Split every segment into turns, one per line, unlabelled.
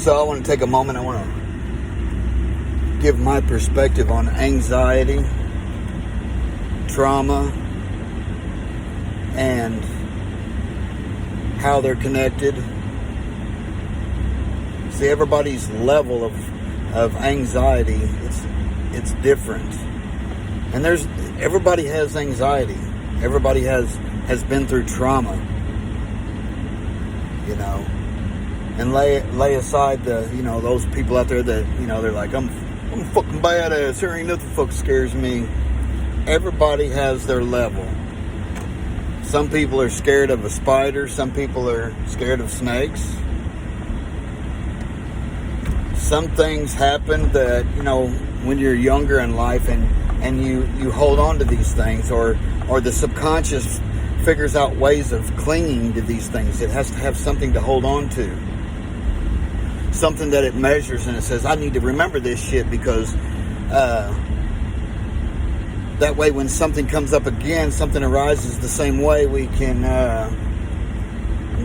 So I want to take a moment. I want to give my perspective on anxiety, trauma, and how they're connected. See, everybody's level of anxiety, it's different. And everybody has anxiety. Everybody has been through trauma. You know. And lay aside those people out there that, they're like, I'm a fucking badass. There ain't nothing fucking scares me. Everybody has their level. Some people are scared of a spider. Some people are scared of snakes. Some things happen that, when you're younger in life and you hold on to these things, or the subconscious figures out ways of clinging to these things. It has to have something to hold on to. Something that it measures and it says, I need to remember this shit because that way when something comes up again, something arises the same way, we can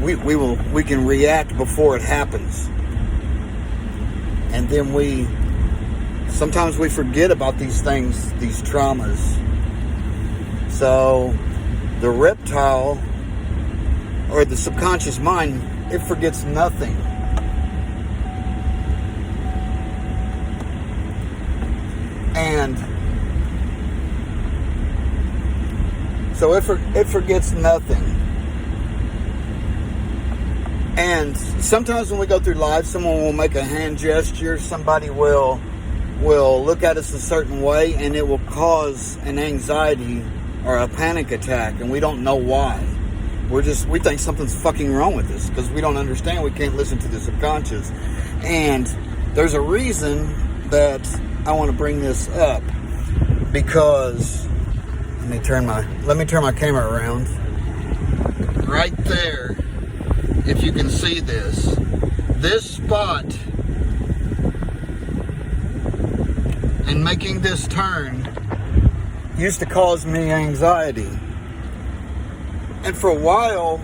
we can react before it happens. And then sometimes we forget about these things, these traumas. So the reptile or the subconscious mind, it forgets nothing. And so it forgets nothing. And sometimes when we go through life, someone will make a hand gesture, somebody will look at us a certain way, and it will cause an anxiety or a panic attack, and we don't know why. We think something's fucking wrong with us because we don't understand. We can't listen to the subconscious. And there's a reason that I want to bring this up, because let me turn my camera around. Right there, if you can see this spot, and making this turn used to cause me anxiety. And for a while,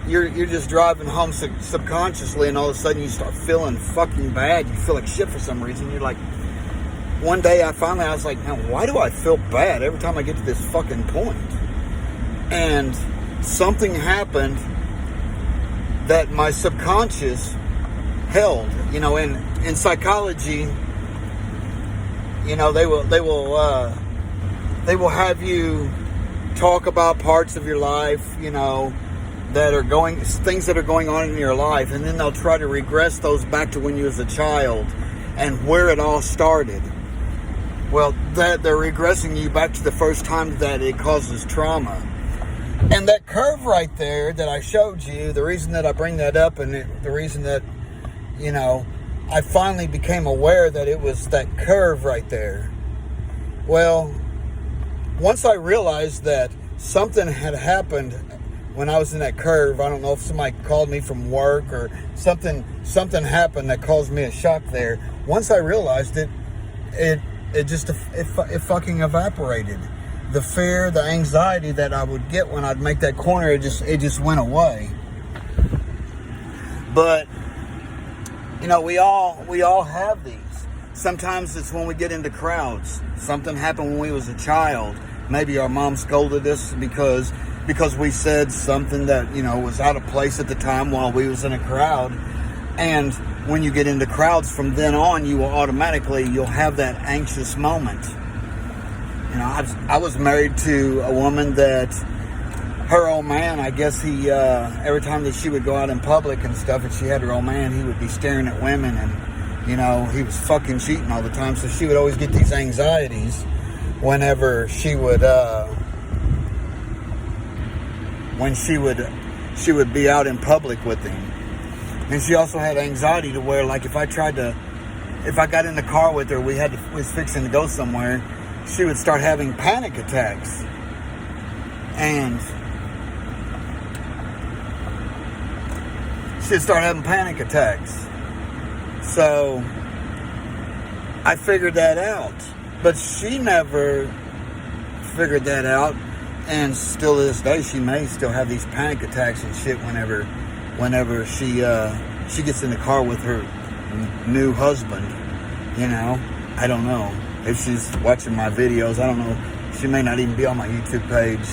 you're just driving home subconsciously, and all of a sudden you start feeling fucking bad. You feel like shit for some reason. You're like, one day I was like, man, why do I feel bad every time I get to this fucking point? And something happened that my subconscious held. In psychology, they will have you talk about parts of your life, things that are going on in your life, and then they'll try to regress those back to when you was a child and where it all started. Well, that they're regressing you back to the first time that it causes trauma. And that curve right there that I showed you, the reason that I bring that up, and the reason that, I finally became aware that it was that curve right there. Well, once I realized that something had happened when I was in that curve, I don't know if somebody called me from work or something happened that caused me a shock there. Once I realized it fucking evaporated. The fear, the anxiety that I would get when I'd make that corner, it just went away. But we all have these. Sometimes it's when we get into crowds. Something happened when we was a child. Maybe our mom scolded us because we said something that, was out of place at the time while we was in a crowd. And when you get into crowds from then on, you'll have that anxious moment. I was married to a woman that her old man, I guess he, every time that she would go out in public and stuff, and she had her old man, he would be staring at women, and, he was fucking cheating all the time. So she would always get these anxieties whenever she would, she would be out in public with him. And she also had anxiety to where, like, if I got in the car with her, we was fixing to go somewhere, she would start having panic attacks. And she'd start having panic attacks. So I figured that out. But she never figured that out. And still to this day, she may still have these panic attacks and shit whenever, whenever she gets in the car with her new husband. You know, I don't know if she's watching my videos. I don't know. She may not even be on my YouTube page,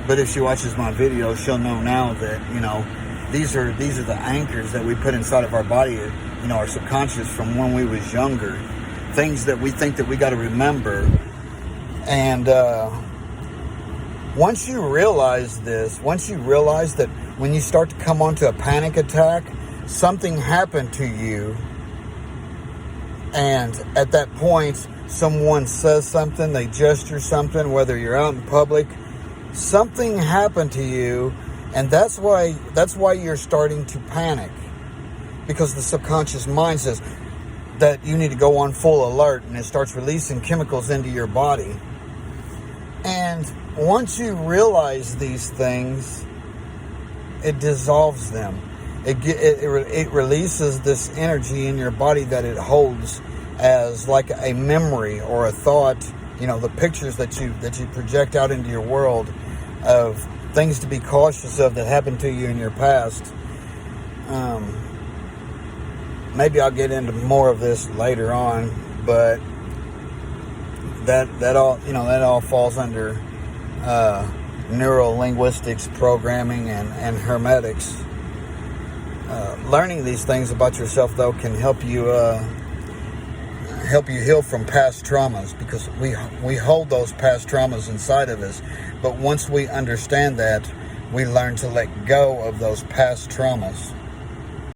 but if she watches my videos, she'll know now that, you know, these are the anchors that we put inside of our body, you know, our subconscious from when we was younger, things that we think that we got to remember. And once you realize this, once you realize that when you start to come onto a panic attack, something happened to you, and at that point, someone says something, they gesture something, whether you're out in public, something happened to you, and that's why you're starting to panic, because the subconscious mind says that you need to go on full alert, and it starts releasing chemicals into your body. And once you realize these things, it dissolves them. It releases this energy in your body that it holds as like a memory or a thought. You know, the pictures that you project out into your world of things to be cautious of that happened to you in your past. Maybe I'll get into more of this later on, but that all falls under neuro-linguistics programming and hermetics. Learning these things about yourself, though, can help you heal from past traumas, because we hold those past traumas inside of us. But once we understand that, we learn to let go of those past traumas.